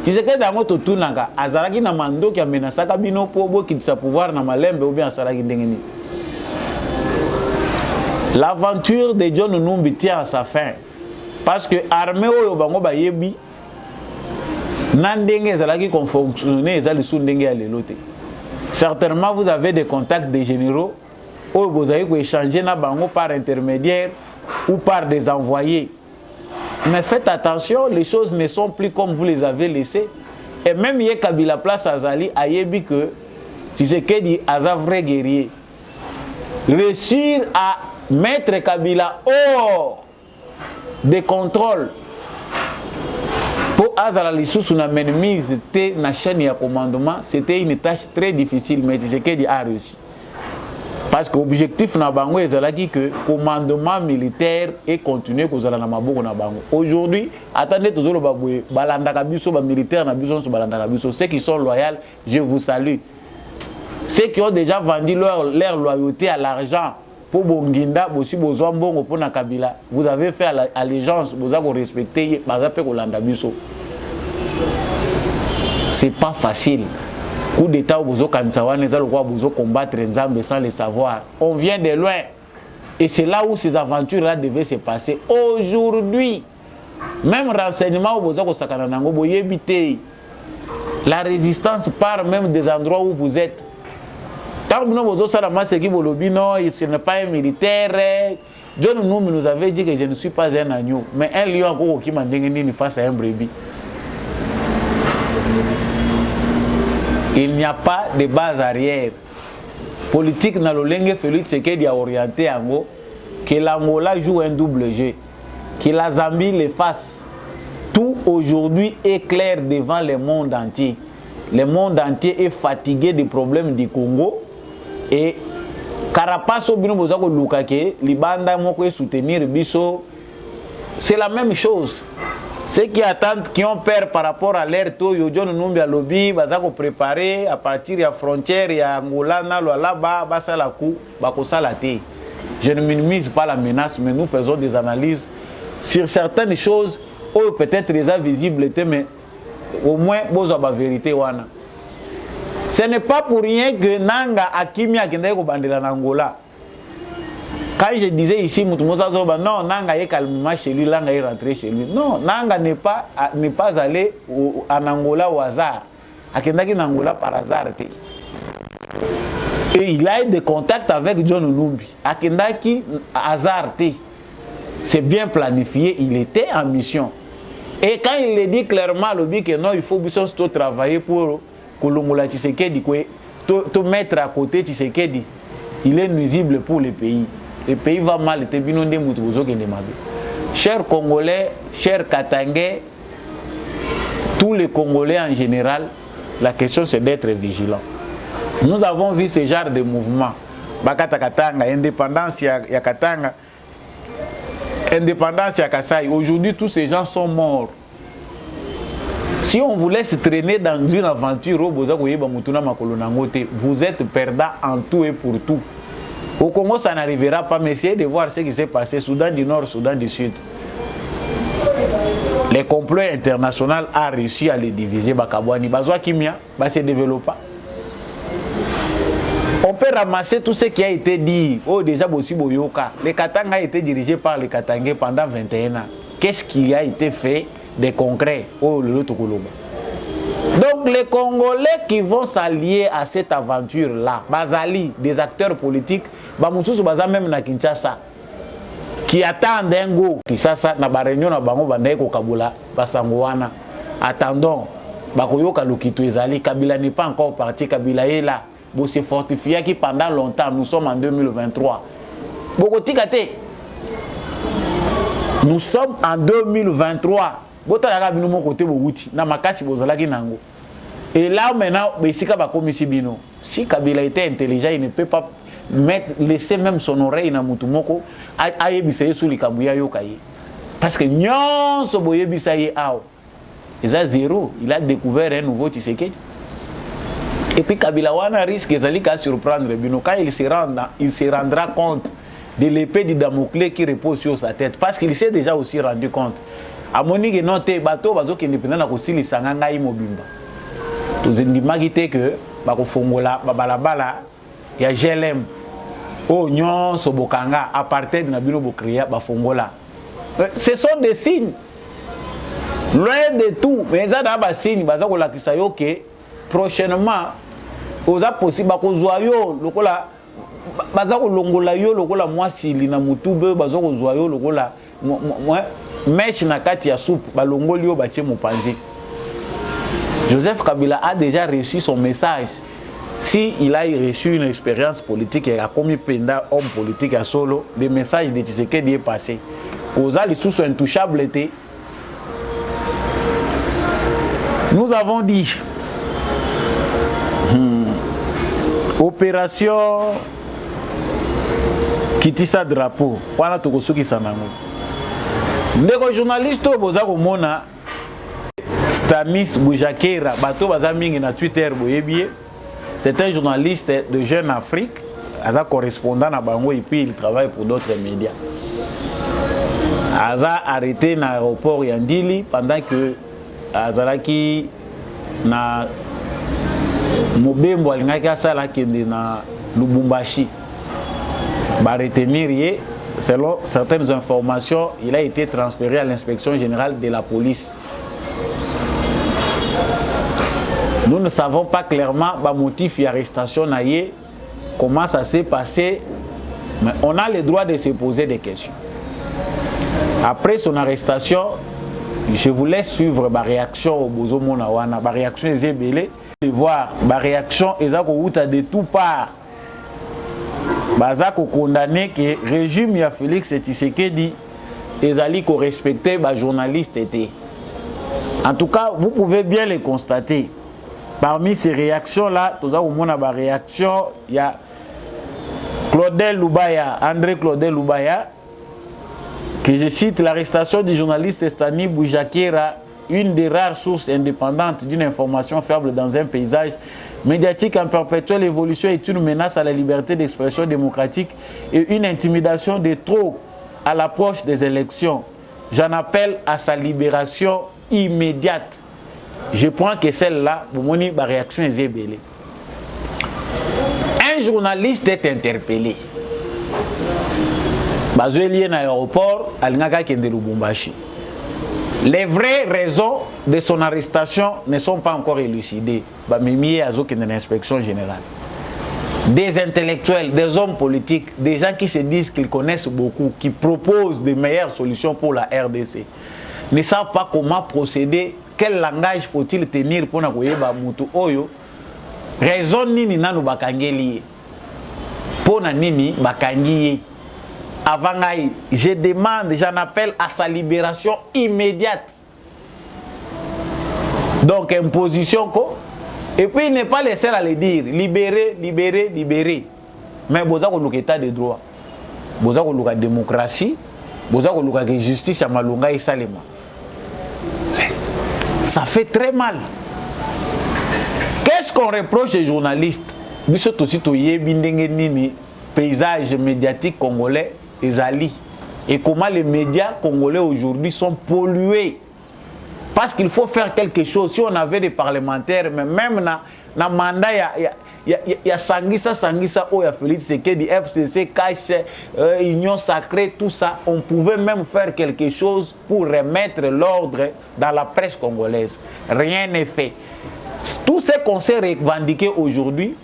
Tshisekedi dango to tunanga azalaki na mando ki amenasaka bino po bo ki sa pouvoir na malembe ou bien asalaki ndengeni. L'aventure de John Numbi tient à sa fin parce que armée oyo bango ba yebi nandenge ezalaki kon fonctionner ezali sous ndenge ya lelote. Certainement vous avez des contacts des généraux oyo vous avez ko échanger na bango par intermédiaire ou par des envoyés. Mais faites attention, les choses ne sont plus comme vous les avez laissées. Et même hier Kabila place Azali a yebi que Tshisekedi a vrai guerrier. Réussir à mettre Kabila hors des contrôles pour Azali sous na mise na chaîne de commandement, c'était une tâche très difficile, mais Tshisekedi a réussi. Parce que l'objectif na bango est que le commandement militaire est continué kozala na maboko na bango. Aujourd'hui, attendez toujours le balandaka biso ba militaire na biso balandaka biso. Ceux qui sont loyaux, je vous salue. Ceux qui ont déjà vendu leur loyauté à l'argent pour Bonginda, aussi besoin bongo pour na Kabila. Vous avez fait allégeance, vous avez respecté bazape kolanda biso. C'est pas facile. Coup d'état au Bozo Kansawa, nous allons combattre Nzambe sans le savoir. On vient de loin. Et c'est là où ces aventures-là devaient se passer. Aujourd'hui, même renseignement au Bozo Kosakanango, Boyebite, la résistance part même des endroits où vous êtes. Tant que nous Bozo Salama, c'est qui Bolobino, ce n'est pas un militaire, John Numbi nous avait dit que je ne suis pas un agneau, mais un lion encore qui m'a dit face à un brebis. Il n'y a pas de base arrière. Politique dans le Lengue Félix Tshisekedi a orienté Ango que l'Angola joue un double jeu, que la Zambie le fasse. Tout aujourd'hui est clair devant le monde entier. Le monde entier est fatigué des problèmes du Congo et Carapasso bino bozako lukake libanda moko soutenir biso. C'est la même chose. Ceux qui attendent, qui ont peur par rapport à l'air tôt, John Numbi à lobby, bazako préparer à partir de la frontière, il y a Angola, là-bas, basalaku, bakosalate. Je ne minimise pas la menace, mais nous faisons des analyses sur certaines choses où peut-être les invisibles étaient, mais au moins, bozo ba vérité wana. Ce n'est pas pour rien que Nanga Akimi a kende ko bandela na Angola. Quand je disais ici, non, Nanga est calmement chez lui, Nanga est rentré chez lui. Non, Nanga n'est pas allé en Angola au hasard. Akendaki na Angola par hasard. Et il a eu des contacts avec John Numbi. Akendaki hasard. C'est bien planifié, il était en mission. Et quand il le dit clairement, que non, il faut travailler pour Kolongola Tshisekedi, te mettre à côté Tshisekedi, il est nuisible pour le pays. Le pays va mal. Chers Congolais, chers Katangais, tous les Congolais en général, la question c'est d'être vigilant. Nous avons vu ce genre de mouvement. Bakata Katanga, indépendance ya Katanga, indépendance ya Kasai. Aujourd'hui, tous ces gens sont morts. Si on vous laisse traîner dans une aventure, vous êtes perdant en tout et pour tout. Au Congo, ça n'arrivera pas, mais essayez de voir ce qui s'est passé. Soudan du Nord, Soudan du Sud. Le complot international a réussi à les diviser. Bazwa Kimia se développe. On peut ramasser tout ce qui a été dit. Oh, déjà, Bossi Boyoka. Le Katanga a été dirigé par les Katangais pendant 21 ans. Qu'est-ce qui a été fait de concret? Oh, le Tokoloba. Donc les Congolais qui vont s'allier à cette aventure-là, Bazali, des acteurs politiques, Bamoussou Baza même na Kinshasa, qui attendent un go, Kinshasa, na Baréunion, na Bango, Bandaeko Kabula, Basangouana. Attendons, Bakoyoka Lukitu Ezali, Kabila n'est pas encore parti, Kabila est là. Bon, c'est fortifié qui pendant longtemps, nous sommes en 2023. Bokotikate, nous sommes en 2023. Et là maintenant, si Kabila était intelligent, il ne peut pas laisser même son oreille dans Mutumoko à Yébissaye sous les Kabouya Yokaye. Parce que Nyon Soboye Bissaye Ao, il a zéro, il a découvert un nouveau Tshisekedi. Et puis Kabila Wana risque de surprendre Bino quand il se rendra compte de l'épée de Damoclès qui repose sur sa tête. Parce qu'il s'est déjà aussi rendu compte. A Monique noté bateau bazo qui indépendant na kosili sanganga imobimba. Tozindimaki te que bakofongola babalabala ya GLM o nyon sobokanga apartheid na bino bokria bafongola. Ce sont des signes. Loin de tout, mais ça da ba signe bazako lakisa yo que prochainement oza possible bakozwa yo lokola bazako longola yo lokola mwasili na mutube bazako zwa yo lokola Mèche na kati ya soupe, balongoli yo batie mopanzi. Joseph Kabila a déjà reçu son message. Si il a reçu une expérience politique, il a commis penda homme politique à solo, le message de Tshisekedi est passé. Oza les sous intouchables étaient. Nous avons dit opération Kitisa drapeau. Wana tokosuki sanango. Les journalistes bozako mona Stanis Boujakera bato baza mingi na Twitter boyebié. C'est un journaliste de Jeune Afrique, un correspondant à Bango et puis il travaille pour d'autres médias. Aza arrêté dans l'aéroport Yandili pendant que Azalaki na Mobembo alingaki asala kende na Lubumbashi. Ba retenir selon certaines informations, il a été transféré à l'inspection générale de la police. Nous ne savons pas clairement le motif d'arrestation, comment ça s'est passé, Mais on a le droit de se poser des questions. Après son arrestation, je vous laisse suivre ma réaction au Bozomo Nawana. Ma réaction est ébélée. De voir ma réaction est de tout part. Bazako condamné que le régime de Félix Tshisekedi est respecté les journalistes. En tout cas, vous pouvez bien les constater. Parmi ces réactions-là, il y a Claudel Loubaya, André Claudel Loubaya, que je cite: l'arrestation du journaliste Stani Boujakera, une des rares sources indépendantes d'une information fiable dans un paysage médiatique en perpétuelle évolution, est une menace à la liberté d'expression démocratique et une intimidation de trop à l'approche des élections. J'en appelle à sa libération immédiate. Je prends que celle-là, ma réaction est ébélée. Un journaliste est interpellé. Bazoé à l'aéroport, Alingaka Kende Lubumbashi. Les vraies raisons de son arrestation ne sont pas encore élucidées. Bamimi Azo Kende l'inspection générale. Des intellectuels, des hommes politiques, des gens qui se disent qu'ils connaissent beaucoup, qui proposent de meilleures solutions pour la RDC, ne savent pas comment procéder, quel langage faut-il tenir pour nakoyeba mutu oyo. Raison nini nanu bakangeli pour na nini bakangiye. Avant, je demande, j'en appelle à sa libération immédiate. Donc, imposition, quoi. Et puis, il n'est pas le seul à le dire. Libérer, libérer, libérer. Mais vous avez un état de droit. Vous avez une démocratie. Vous avez une justice à Malunga et Salema. Ça fait très mal. Qu'est-ce qu'on reproche aux journalistes? Nous sommes aussi paysage médiatique congolais. Et comment les médias congolais aujourd'hui sont pollués. Parce qu'il faut faire quelque chose. Si on avait des parlementaires, mais même dans le mandat, il y a Sangisa, il y a Félix Tshisekedi, FCC, Cache, Union Sacrée, tout ça. On pouvait même faire quelque chose pour remettre l'ordre dans la presse congolaise. Rien n'est fait. Tout ce qu'on s'est revendiqué aujourd'hui,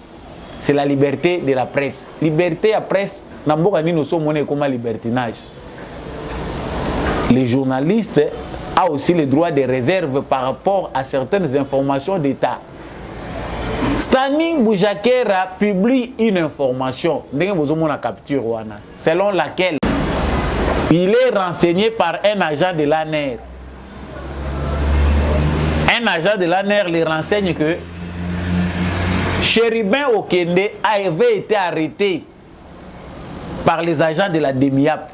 c'est la liberté de la presse. Liberté à presse. Nous sommes comme libertinage. Les journalistes ont aussi le droit de réserve par rapport à certaines informations d'État. Stani Boujakera publie une information selon laquelle il est renseigné par un agent de l'ANER. Un agent de l'ANER le renseigne que Chérubin Okende avait été arrêté par les agents de la DEMIAP.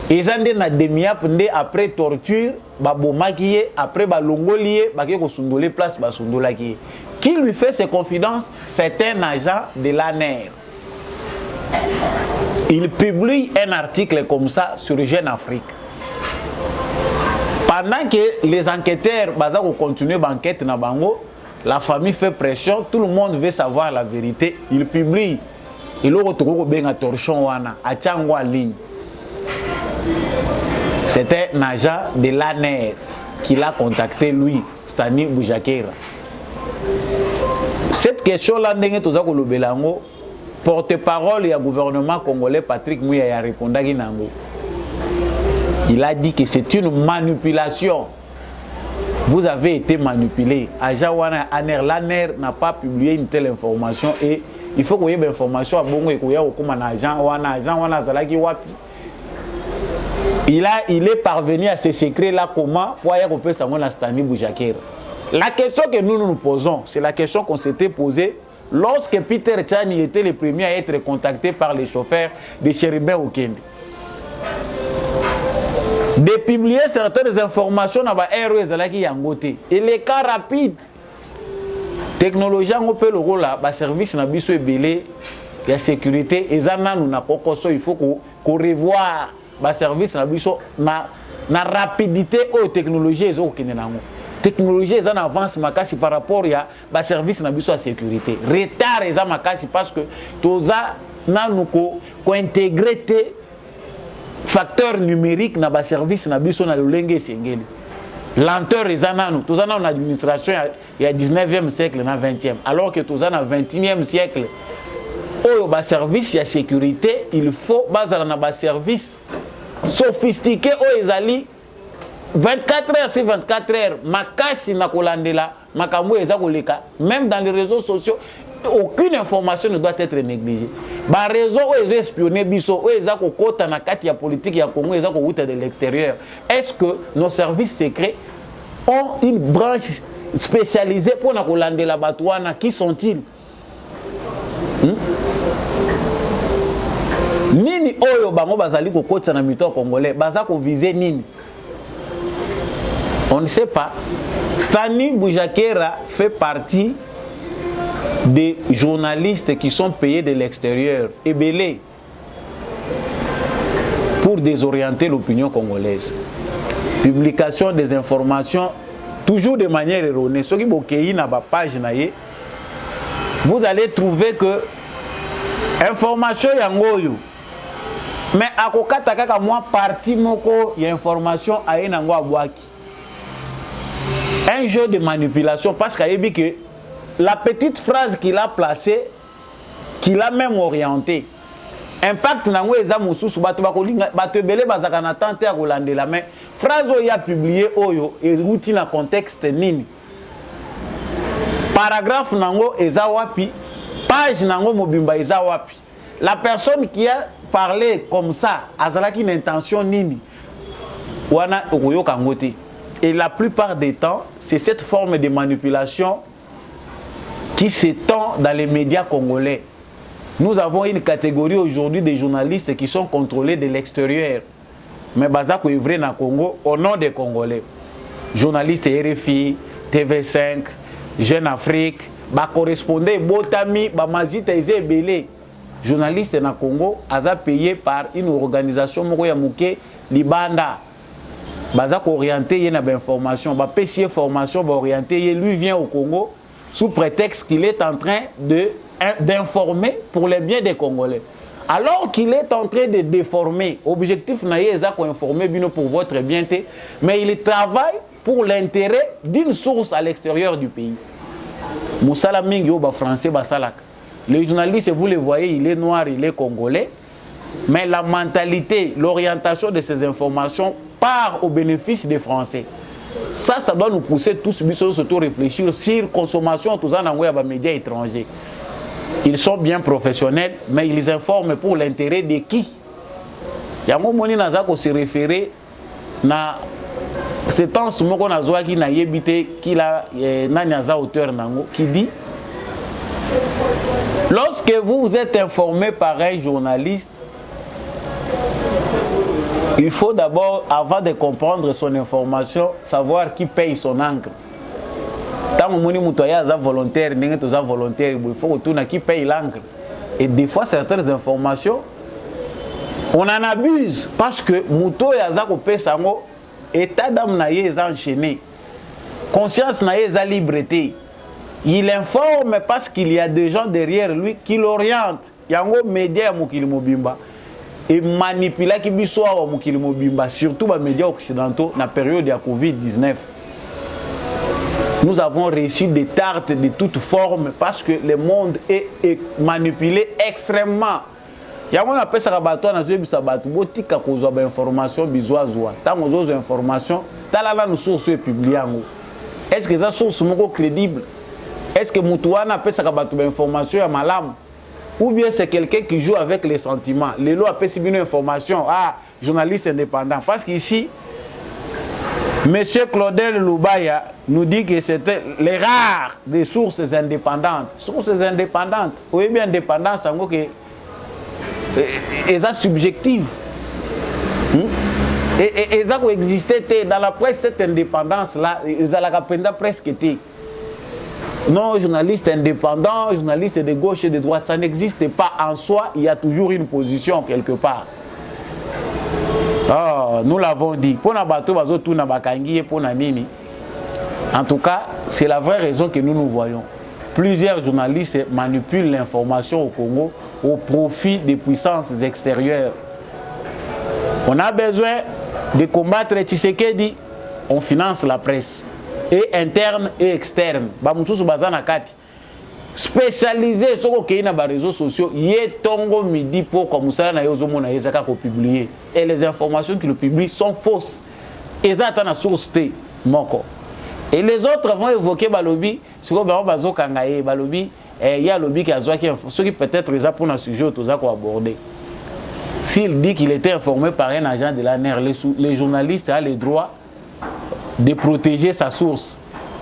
Ils ont dit la DEMIAP après torture, après longolier, place qui lui fait ses confidences, c'est un agent de l'ANER. Il publie un article comme ça sur Jeune Afrique. Pendant que les enquêteurs continuent l'enquête, la famille fait pression, tout le monde veut savoir la vérité. Il publie. Il a retrouvé un torchon à Tchangwa en ligne. C'était un agent de l'ANER qui l'a contacté, lui, Stani Boujakera. Cette question-là, porte-parole du gouvernement congolais, Patrick Mouya, a répondu. Il a dit que c'est une manipulation. Vous avez été manipulé. Agent Wana ANER, l'ANER n'a pas publié une telle information et il faut qu'il y ait des informations à bon et qu'il y ait un agent. Il est parvenu à ce secret-là comment pour y avoir un Stani Boujakera. La question que nous nous posons, c'est la question qu'on s'était posée lorsque Peter Tchani était le premier à être contacté par les chauffeurs de Chérubin Okende. De publier certaines informations dans la RE qui Yangote. Et les cas rapides. Technologie, on peut le rôle là, service n'a pas belé, la sécurité, et ça il faut qu'on revoie le service n'a na rapidité aux technologies. Technologie est en avance par rapport à service n'a pas sécurité. Retard est en parce que tout ça n'a pas intégré facteur numérique dans le service n'a pas na lolenge sengeli. Lenteur est en nous. Tout ça dans l'administration il y a 19e siècle, dans 20e. Alors que tout ça dans 21e siècle, oyo ba service ya sécurité, il faut bazala na ba service sophistiqué oyo ezali 24 heures sur 24 heures makasi na kolandela makambo eza koleka. Même dans les réseaux sociaux, aucune information ne doit être négligée. Ba réseau oyo ezo espionner biso oyo eza kokota na kati ya politique ya Congo eza kokuta de l'extérieur. Est-ce que nos services secrets ont une branche spécialisée pour na kolandela bato wana? Qui sont-ils? Nini oyo bango bazali kokotisa na mito congolais baza ko viser nini? On ne sait pas. Stani Boujakera fait partie des journalistes qui sont payés de l'extérieur et belés pour désorienter l'opinion congolaise. Publication des informations toujours de manière erronée. Ceux qui bokei na ba page na ye, vous allez trouver que information yangoyo mais akokata kaka moi parti moko ya information aye nango abwaki. Un jeu de manipulation parce qu'il a dit que la petite phrase qu'il a placée, qu'il a même orientée, impact nango eza mususu bato bakolinga bato belé bazaka na tante ya kolandela mais phrase oyo ya publié oyo ezouti na contexte nini, paragraphe nango eza wapi, page nango mobimba eza wapi, la personne qui a parlé comme ça azalaki une intention nini wana okoyoka ngote. Et la plupart des temps, c'est cette forme de manipulation qui s'étend dans les médias congolais. Nous avons une catégorie aujourd'hui de journalistes qui sont contrôlés de l'extérieur. Mais bazako est vrai dans le Congo au nom des Congolais. Journalistes RFI, TV5, Jeune Afrique, correspondants, Botami, Mazita et Belé. Journalistes dans le Congo, aza payé par une organisation Mokoya Mouké, Libanda. Bazak orienté y a information, ba PCA formation ba orienté lui vient au Congo sous prétexte qu'il est en train d'informer pour le bien des Congolais. Alors qu'il est en train de déformer, objectif na yeza ko informer bino pour votre bien, mais il travaille pour l'intérêt d'une source à l'extérieur du pays. Moussala mingi ba français ba salak. Les journalistes, vous les voyez, il est noir, il est congolais, mais la mentalité, l'orientation de ces informations part au bénéfice des Français. Ça doit nous pousser tous surtout réfléchir sur la consommation de tous les médias étrangers. Ils sont bien professionnels, mais ils informent pour l'intérêt de qui? Il y a un moment où se référer à ce temps qui dit lorsque vous êtes informé par un journaliste, il faut d'abord, avant de comprendre son information, savoir qui paye son encre. Tant que vous êtes volontaire, il faut que qui paye l'encre. Et des fois, certaines informations, on en abuse parce que Mouto et Azako paye sango, état d'âme naïe est enchaîné. Conscience naïe est liberté. Il informe parce qu'il y a des gens derrière lui qui l'orientent. Il y a un média qui mobimba. Et manipuler qui bisoa wa mukili mobimba surtout les médias occidentaux dans la période de la Covid-19. Nous avons reçu des tartes de toutes formes parce que le monde est manipulé extrêmement. Il y a un appel à bateau dans le sabat botika kozwa ba information bizoazwa. Tant aux informations, talala nous source publiées. Est-ce que ça source moko crédible? Est-ce que Moutouana appelle à bateau ba information ya malam? Ou bien c'est quelqu'un qui joue avec les sentiments. Les lois appellent une information. Ah, journaliste indépendant. Parce qu'ici, M. Claudel Loubaya nous dit que c'était les rares des sources indépendantes. Sources indépendantes. Oui, bien indépendance, en gros, elles sont subjectives. Et elles ont existé dans la presse, cette indépendance-là, elles ont presque été. Non, journaliste indépendant, journaliste de gauche et de droite, ça n'existe pas en soi, il y a toujours une position quelque part. Oh, nous l'avons dit. En tout cas, c'est la vraie raison que nous voyons. Plusieurs journalistes manipulent l'information au Congo au profit des puissances extérieures. On a besoin de combattre Tshisekedi, on finance la presse. Et interne et externe. spécialisé sur les réseaux sociaux, il est tongo midi pour comme ça na yozo mona ezaka ko publier et les informations qu'il publie sont fausses. Ezata na source té moko. Et les autres vont évoquer balobi sur ba bazo kangaye balobi il y a lobby qui a ceux qui peut-être les a pour un sujet autour aborder. S'il dit qu'il était informé par un agent de l'ANR, les journalistes ont le droit de protéger sa source.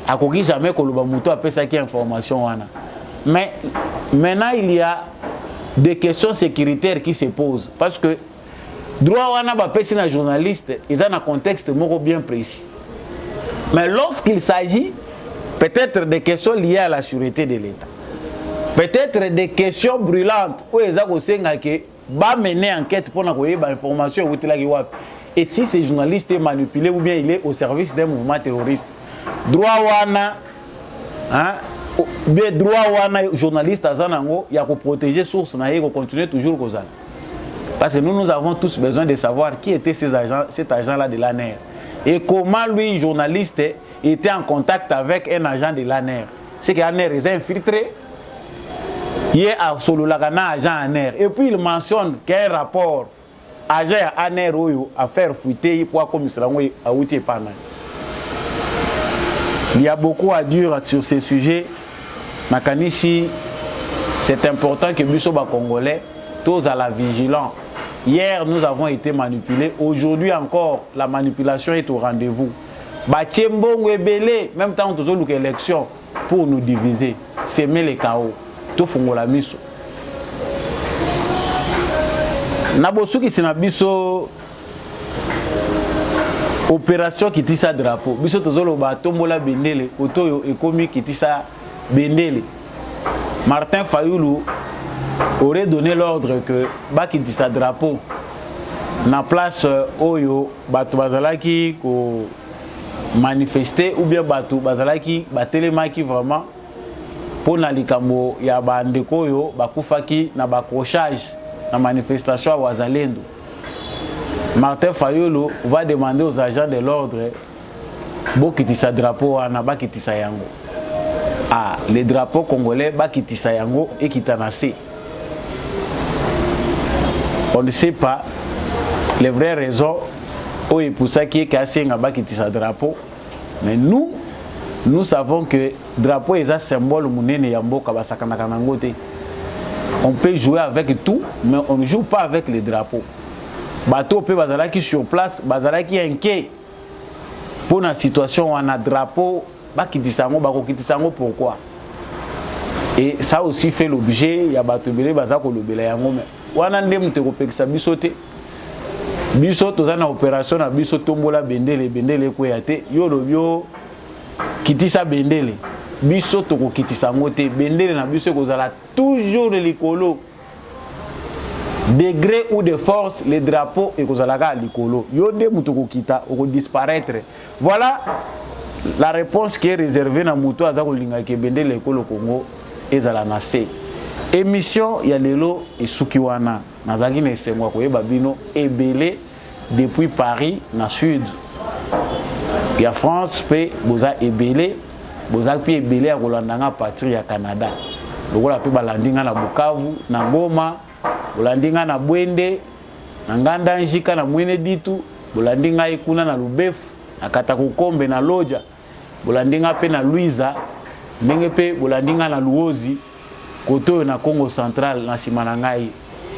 À quoi jamais que le Bamuto appelle ça qui est information. Mais maintenant, il y a des questions sécuritaires qui se posent. Parce que droit wana ba pesi na journaliste, ils ont un contexte bien précis. Mais lorsqu'il s'agit peut-être des questions liées à la sûreté de l'État, peut-être des questions brûlantes où ils ont mener enquête pour avoir des informations. Et si ce journaliste est manipulé ou bien il est au service d'un mouvement terroriste, droit wana, journaliste il y a que protéger source, il faut continuer toujours comme ça. Parce que nous avons tous besoin de savoir qui était cet agent-là de l'ANR. Et comment lui, journaliste, était en contact avec un agent de l'ANR. C'est que l'ANR est infiltré. Il est à Sololagana, agent ANR. Et puis il mentionne qu'il y a un rapport agent ANR à faire fuiter pour comme cela à outil pana. Il y a beaucoup à dire sur ces sujets. Makanishi, c'est important que nous sommes congolais, tous à la vigilance. Hier, nous avons été manipulés. Aujourd'hui encore, la manipulation est au rendez-vous. Batiembongo et Belé, même temps, nous avons l'élection pour nous diviser, semer les chaos. Tout fongola miso. Nabosu qui s'est biso opération qui tissa drapeau. Biso tozolo ba tombola bendele, otoyo ekomi qui tissa bendele. Martin Fayoulou aurait donné l'ordre que ba qui tissa drapeau na place oyo batu bazalaki ko manifester ou bien batu bazalaki batelemaki vraiment pour na likambo ya bandeko yo bakufaki na baccrochage na manifestation à Wazalendo. Martin Fayolo va demander aux agents de l'ordre bokitisa drapeau na bakitisa yango. Ah, les drapeaux congolais bakitisa yango et kitanase. On ne sait pas les vraies raisons où il pour ça qui est cassé na bakitisa drapeau, mais nous savons que drapeau est un symbole munene ya mboka basakanaka nango te. On peut jouer avec tout, mais on ne joue pas avec les drapeaux. Bateau peut bazalaki sur place, bazalaki inquiet pour la situation où on a drapeau, bakitisango, bakokitisango pourquoi? Et ça aussi fait l'objet, il y a bateau belé bazako lobela yango mais wana ndem te kopekisa biso te. Biso toza na opération na biso tombola bendele ko yate yo lobio kitisa bendele. Biso toko kitisango te bendele na biso kozala toujours likolo. Degré ou de force, les drapeaux et kozalaka likolo. Yonde mutoko kita oko disparaître. Voilà la réponse qui est réservée na muto azako linga ke bendele likolo Congo ezala na se. Émission ya lelo esukiwana nazaki na esengwa koyeba bino ebele depuis Paris na sud. Ya France pe boza ebele boza pi ebele ya kolandanga patrie ya Canada. Lokola pe balandinga na Bukavu, na Goma, bolandinga na Bwende, na Nganda Njika na Mwene Ditu, bolandinga ikuna na Lubefu, na Katakukombe na Loja, bolandinga pe na Luiza, ndenge pe bolandinga na Luozi, koto na Congo Central na Simanangai.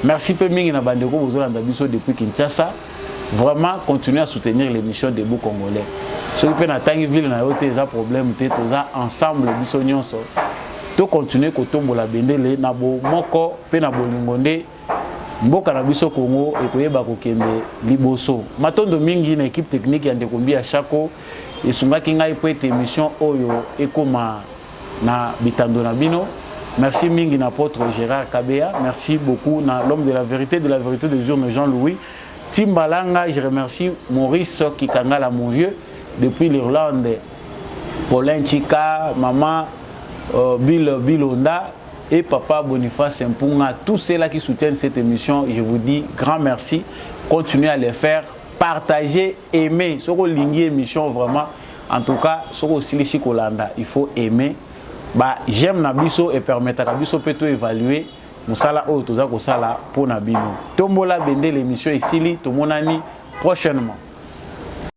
Merci peu mingi na bandeko bozolanda biso depuis Kinshasa. Vraiment continuer à soutenir l'émission des Debout Congolais. Ceux qui peuvent attendre ville na yote za problème te toza ensemble biso nyonso. To continuer ko tombola bendele na bo moko pe na bolingonde mboka na biso Congo e koyeba ko kende liboso. Matondo mingi na équipe technique ya Ndekombi ya Chako esungaki ngai po ete émission oyo ekoma na bitando na bino. Merci mingi na apôtre Gérard Kabea, merci beaucoup na l'homme de la vérité des urnes Jean-Louis Timbalanga, je remercie Maurice Kikangala mon vieux depuis l'Irlande, Paulin Chika, maman Bilonda et papa Boniface Mpunga, tous ceux-là qui soutiennent cette émission, je vous dis grand merci, continuez à les faire, partagez, aimez, sur l'émission vraiment, en tout cas, sur aussi les Kolanda, il faut aimer ba j'aime na biso et permettre à biso peut évaluer musala oyo toza ko sala pour na bino tombola bende l'émission ici li tomonani prochainement.